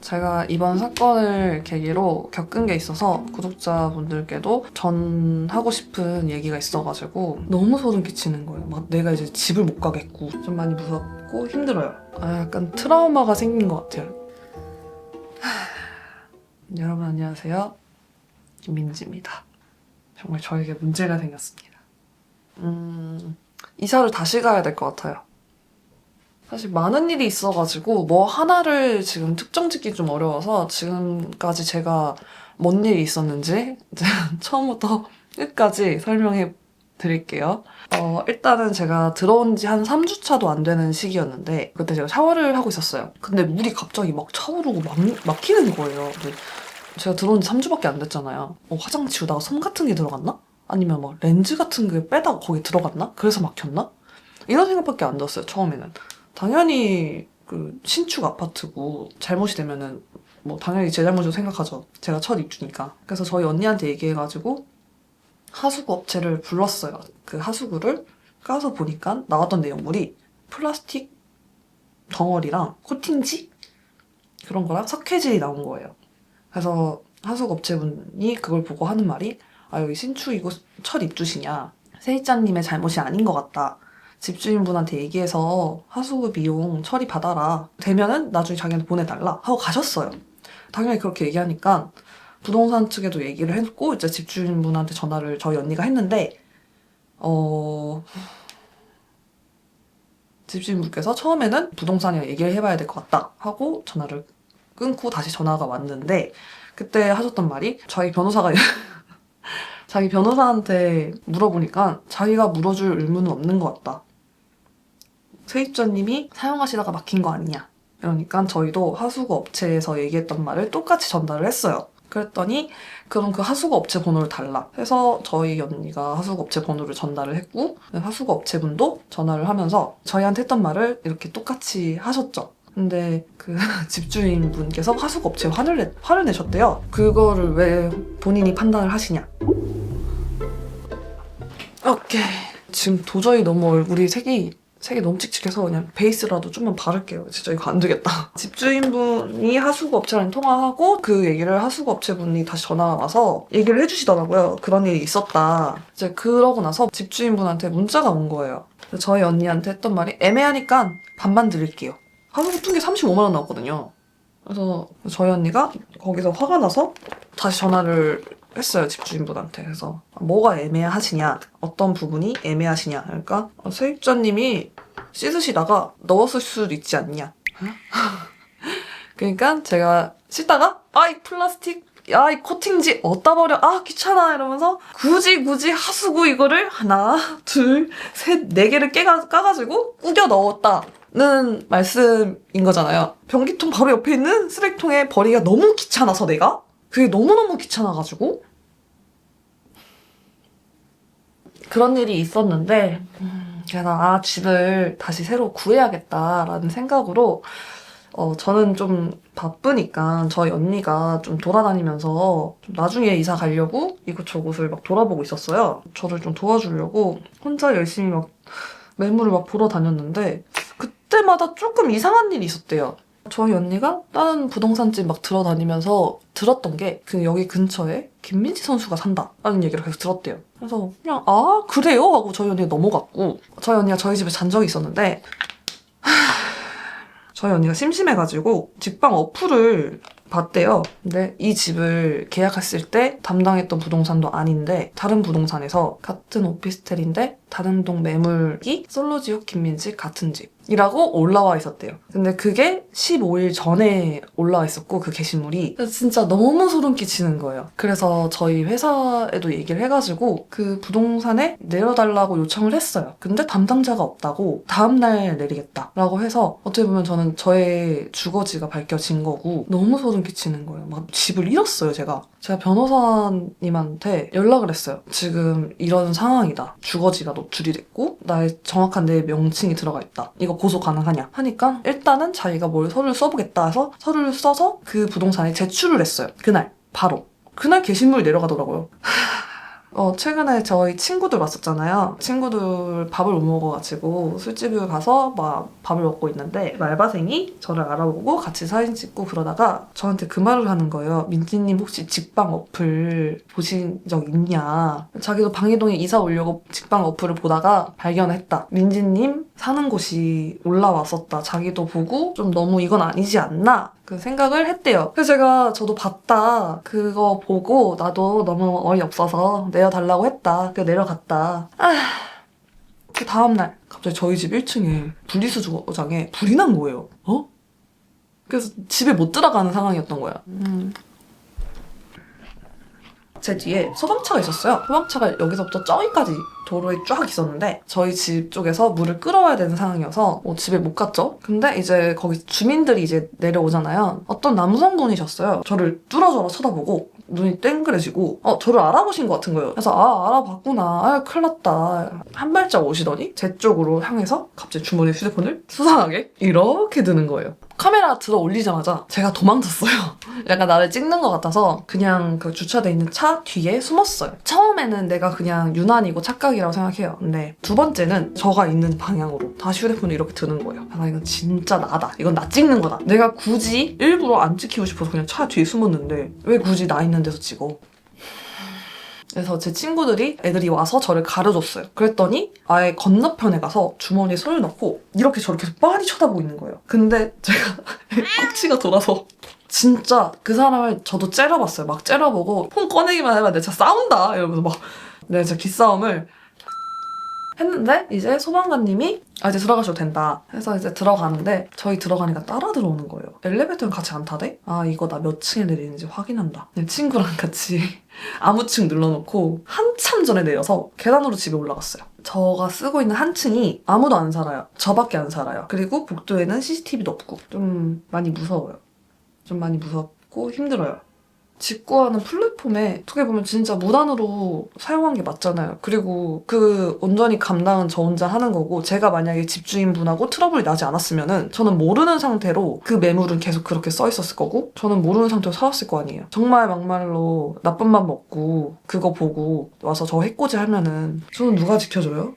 제가 이번 사건을 계기로 겪은 게 있어서 구독자분들께도 전하고 싶은 얘기가 있어가지고 너무 소름 끼치는 거예요. 막 내가 이제 집을 못 가겠고 좀 많이 무섭고 힘들어요. 약간 트라우마가 생긴 것 같아요. 여러분 안녕하세요. 김민지입니다. 정말 저에게 문제가 생겼습니다. 이사를 다시 가야 될 것 같아요. 사실 많은 일이 있어가지고 뭐 하나를 지금 특정 짓기 좀 어려워서 지금까지 제가 뭔 일이 있었는지 처음부터 끝까지 설명해 드릴게요. 일단은 제가 들어온 지 한 3주차도 안 되는 시기였는데 그때 제가 샤워를 하고 있었어요. 근데 물이 갑자기 막 차오르고 막히는 거예요. 근데 제가 들어온 지 3주밖에 안 됐잖아요. 화장 지우다가 솜 같은 게 들어갔나? 아니면 막 렌즈 같은 게 빼다가 거기 들어갔나? 그래서 막혔나? 이런 생각밖에 안 들었어요, 처음에는. 당연히 그 신축 아파트고 잘못이 되면은 뭐 당연히 제 잘못으로 생각하죠. 제가 첫 입주니까. 그래서 저희 언니한테 얘기해가지고 하수구 업체를 불렀어요. 그 하수구를 까서 보니까 나왔던 내용물이 플라스틱 덩어리랑 코팅지? 그런 거랑 석회질이 나온 거예요. 그래서 하수구 업체분이 그걸 보고 하는 말이 여기 신축이고 첫 입주시냐. 세입자님의 잘못이 아닌 것 같다. 집주인분한테 얘기해서 하수구 비용 처리 받아라. 되면은 나중에 자기한테 보내달라. 하고 가셨어요. 당연히 그렇게 얘기하니까 부동산 측에도 얘기를 했고 이제 집주인분한테 전화를 저희 언니가 했는데 집주인분께서 처음에는 부동산이랑 얘기를 해봐야 될 것 같다 하고 전화를 끊고 다시 전화가 왔는데 그때 하셨던 말이 자기 변호사가 자기 변호사한테 물어보니까 자기가 물어줄 의무는 없는 것 같다. 세입자님이 사용하시다가 막힌 거 아니냐. 이러니까 저희도 하수구 업체에서 얘기했던 말을 똑같이 전달을 했어요. 그랬더니 그럼 그 하수구 업체 번호를 달라 해서 저희 언니가 하수구 업체 번호를 전달을 했고 하수구 업체분도 전화를 하면서 저희한테 했던 말을 이렇게 똑같이 하셨죠. 근데 그 집주인분께서 하수구 업체에 화를 내셨대요. 그거를 왜 본인이 판단을 하시냐. 오케이. 지금 도저히 너무 얼굴이 색이 너무 칙칙해서 그냥 베이스라도 좀만 바를게요. 진짜 이거 안 되겠다. 집주인분이 하수구 업체랑 통화하고 그 얘기를 하수구 업체분이 다시 전화가 와서 얘기를 해주시더라고요. 그런 일이 있었다. 이제 그러고 나서 집주인분한테 문자가 온 거예요. 저희 언니한테 했던 말이 애매하니까 반반 드릴게요. 하수구 푼 게 35만 원 나왔거든요. 그래서 저희 언니가 거기서 화가 나서 다시 전화를 했어요, 집주인분한테. 그래서 뭐가 애매하시냐, 어떤 부분이 애매하시냐. 그러니까 세입자님이 씻으시다가 넣었을 수도 있지 않냐. 그러니까 제가 씻다가 이 플라스틱, 이 코팅지 어디다 버려, 귀찮아 이러면서 굳이 하수구 이거를 하나, 둘, 셋, 네 개를 까가지고 꾸겨 넣었다는 말씀인 거잖아요. 변기통 바로 옆에 있는 쓰레기통에 버리기가 너무 귀찮아서 내가 그게 너무너무 귀찮아가지고 그런 일이 있었는데 그래서 집을 다시 새로 구해야겠다라는 생각으로 저는 좀 바쁘니까 저희 언니가 좀 돌아다니면서 좀 나중에 이사 가려고 이곳저곳을 막 돌아보고 있었어요. 저를 좀 도와주려고 혼자 열심히 막 매물을 막 보러 다녔는데 그때마다 조금 이상한 일이 있었대요. 저희 언니가 다른 부동산집 막 들어다니면서 들었던 게 여기 근처에 김민지 선수가 산다라는 얘기를 계속 들었대요. 그래서 그냥 그래요? 하고 저희 언니가 넘어갔고 저희 언니가 저희 집에 잔 적이 있었는데 저희 언니가 심심해가지고 집방 어플을 봤대요. 근데 이 집을 계약했을 때 담당했던 부동산도 아닌데 다른 부동산에서 같은 오피스텔인데 다른 동 매물이 솔로지옥 김민지 같은 집이라고 올라와 있었대요. 근데 그게 15일 전에 올라와 있었고 그 게시물이 진짜 너무 소름 끼치는 거예요. 그래서 저희 회사에도 얘기를 해가지고 그 부동산에 내려달라고 요청을 했어요. 근데 담당자가 없다고 다음날 내리겠다라고 해서 어떻게 보면 저는 저의 주거지가 밝혀진 거고 너무 소름 끼치는 거예요. 막 집을 잃었어요, 제가 변호사님한테 연락을 했어요. 지금 이런 상황이다. 주거지가 노출이 됐고 나의 정확한 내 명칭이 들어가 있다. 이거 고소 가능하냐 하니까 일단은 자기가 뭘 서류를 써보겠다 해서 서류를 써서 그 부동산에 제출을 했어요. 그날 바로. 그날 게시물이 내려가더라고요. 최근에 저희 친구들 왔었잖아요. 친구들 밥을 못 먹어가지고 술집을 가서 막 밥을 먹고 있는데 알바생이 저를 알아보고 같이 사진 찍고 그러다가 저한테 그 말을 하는 거예요. 민지님 혹시 직방 어플 보신 적 있냐? 자기도 방이동에 이사 오려고 직방 어플을 보다가 발견했다. 민지님 사는 곳이 올라왔었다. 자기도 보고 좀 너무 이건 아니지 않나? 그 생각을 했대요. 그래서 저도 봤다. 그거 보고 나도 너무 어이없어서 내려달라고 했다. 그래서 내려갔다. 그 다음날 갑자기 저희 집 1층에 분리수거장에 불이 난 거예요. 그래서 집에 못 들어가는 상황이었던 거야. 제 뒤에 소방차가 있었어요. 소방차가 여기서부터 저기까지 도로에 쫙 있었는데 저희 집 쪽에서 물을 끌어와야 되는 상황이어서 집에 못 갔죠. 근데 이제 거기 주민들이 이제 내려오잖아요. 어떤 남성분이셨어요. 저를 뚫어져라 쳐다보고 눈이 땡그레지고 저를 알아보신 것 같은 거예요. 그래서 알아봤구나. 큰일 났다. 한 발짝 오시더니 제 쪽으로 향해서 갑자기 주머니에 휴대폰을 수상하게 이렇게 드는 거예요. 카메라 들어 올리자마자 제가 도망쳤어요. 약간 나를 찍는 것 같아서 그냥 그 주차돼 있는 차 뒤에 숨었어요. 처음에는 내가 그냥 유난이고 착각이라고 생각해요. 근데 두 번째는 저가 있는 방향으로 다시 휴대폰을 이렇게 드는 거예요. 이건 진짜 나다. 이건 나 찍는 거다. 내가 굳이 일부러 안 찍히고 싶어서 그냥 차 뒤에 숨었는데 왜 굳이 나 있는 데서 찍어? 그래서 제 친구들이 애들이 와서 저를 가려줬어요. 그랬더니 아예 건너편에 가서 주머니에 손을 넣고 이렇게 저를 계속 빤히 쳐다보고 있는 거예요. 근데 제가 꼭지가 돌아서 진짜 그 사람을 저도 째려봤어요. 막 째려보고 폰 꺼내기만 해봐. 내가 진짜 싸운다 이러면서 막 내가 진짜 기싸움을 했는데 이제 소방관님이 이제 들어가셔도 된다 해서 이제 들어가는데 저희 들어가니까 따라 들어오는 거예요. 엘리베이터는 같이 안 타대? 이거 나 몇 층에 내리는지 확인한다. 친구랑 같이 아무 층 눌러놓고 한참 전에 내려서 계단으로 집에 올라갔어요. 저가 쓰고 있는 한 층이 아무도 안 살아요. 저밖에 안 살아요. 그리고 복도에는 CCTV도 없고 좀 많이 무서워요. 좀 많이 무섭고 힘들어요. 집 구하는 플랫폼에 어떻게 보면 진짜 무단으로 사용한 게 맞잖아요. 그리고 그 온전히 감당은 저 혼자 하는 거고 제가 만약에 집주인분하고 트러블이 나지 않았으면은 저는 모르는 상태로 그 매물은 계속 그렇게 써 있었을 거고 저는 모르는 상태로 살았을 거 아니에요. 정말 막말로 나쁜 맘 먹고 그거 보고 와서 저 해코지 하면은 저는 누가 지켜줘요?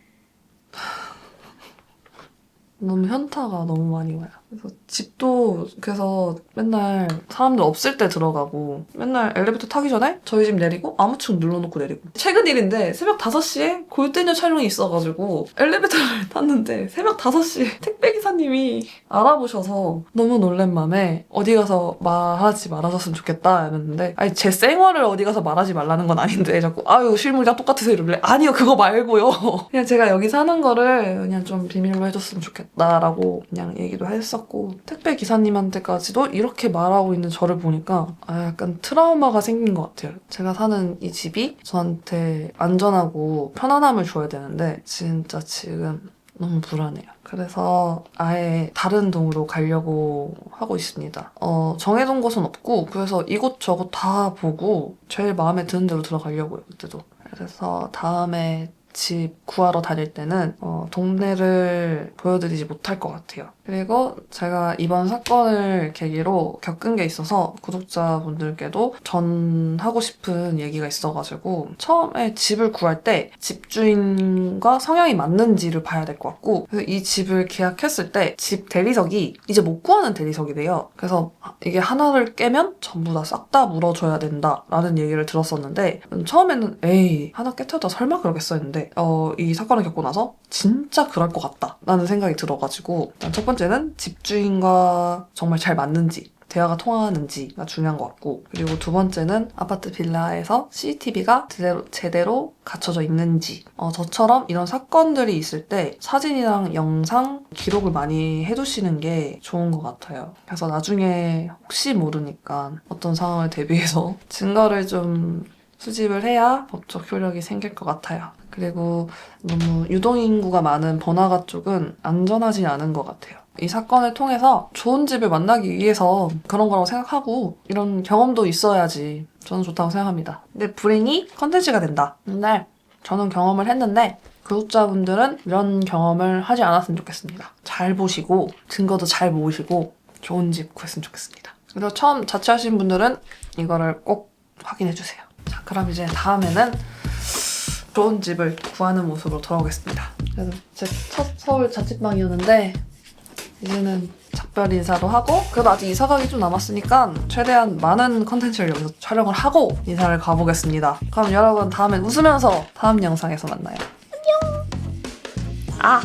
너무 현타가 너무 많이 와요. 그래서 집도 그래서 맨날 사람들 없을 때 들어가고 맨날 엘리베이터 타기 전에 저희 집 내리고 아무 층 눌러놓고 내리고 최근 일인데 새벽 5시에 골대녀 촬영이 있어가지고 엘리베이터를 탔는데 새벽 5시에 택배기사님이 알아보셔서 너무 놀란 맘에 어디 가서 말하지 말아줬으면 좋겠다 이랬는데 아니 제 생활을 어디 가서 말하지 말라는 건 아닌데 자꾸 실물이랑 똑같아서 이러길래 아니요 그거 말고요 그냥 제가 여기 사는 거를 그냥 좀 비밀로 해줬으면 좋겠다라고 그냥 얘기도 했었고 택배 기사님한테까지도 이렇게 말하고 있는 저를 보니까 약간 트라우마가 생긴 것 같아요. 제가 사는 이 집이 저한테 안전하고 편안함을 줘야 되는데 진짜 지금 너무 불안해요. 그래서 아예 다른 동으로 가려고 하고 있습니다. 정해둔 곳은 없고 그래서 이곳저곳 다 보고 제일 마음에 드는 데로 들어가려고요. 그때도. 그래서 다음에 집 구하러 다닐 때는 동네를 보여드리지 못할 것 같아요. 그리고 제가 이번 사건을 계기로 겪은 게 있어서 구독자분들께도 전하고 싶은 얘기가 있어가지고 처음에 집을 구할 때 집주인과 성향이 맞는지를 봐야 될 것 같고 그래서 이 집을 계약했을 때 집 대리석이 이제 못 구하는 대리석이래요. 그래서 이게 하나를 깨면 전부 다 싹 다 물어줘야 된다라는 얘기를 들었었는데 처음에는 에이 하나 깨트렸다 설마 그러겠어 했는데 이 사건을 겪고 나서 진짜 그럴 것 같다 라는 생각이 들어가지고 일단 첫 번째는 집주인과 정말 잘 맞는지 대화가 통하는지가 중요한 것 같고 그리고 두 번째는 아파트 빌라에서 CCTV가 제대로 갖춰져 있는지 저처럼 이런 사건들이 있을 때 사진이랑 영상 기록을 많이 해두시는 게 좋은 것 같아요. 그래서 나중에 혹시 모르니까 어떤 상황을 대비해서 증거를 좀 수집을 해야 법적 효력이 생길 것 같아요. 그리고 너무 유동인구가 많은 번화가 쪽은 안전하지 않은 것 같아요. 이 사건을 통해서 좋은 집을 만나기 위해서 그런 거라고 생각하고 이런 경험도 있어야지 저는 좋다고 생각합니다. 근데 불행히 컨텐츠가 된다. 근데 저는 경험을 했는데 구독자분들은 이런 경험을 하지 않았으면 좋겠습니다. 잘 보시고 증거도 잘 모으시고 좋은 집 구했으면 좋겠습니다. 그리고 처음 자취하시는 분들은 이거를 꼭 확인해주세요. 자, 그럼 이제 다음에는 좋은 집을 구하는 모습으로 돌아오겠습니다. 그래서 제 첫 서울 자취방이었는데 이제는 작별 인사도 하고, 그래도 아직 이사 가기 좀 남았으니까 최대한 많은 컨텐츠를 여기서 촬영을 하고 이사를 가보겠습니다. 그럼 여러분 다음엔 웃으면서 다음 영상에서 만나요. 안녕. 아.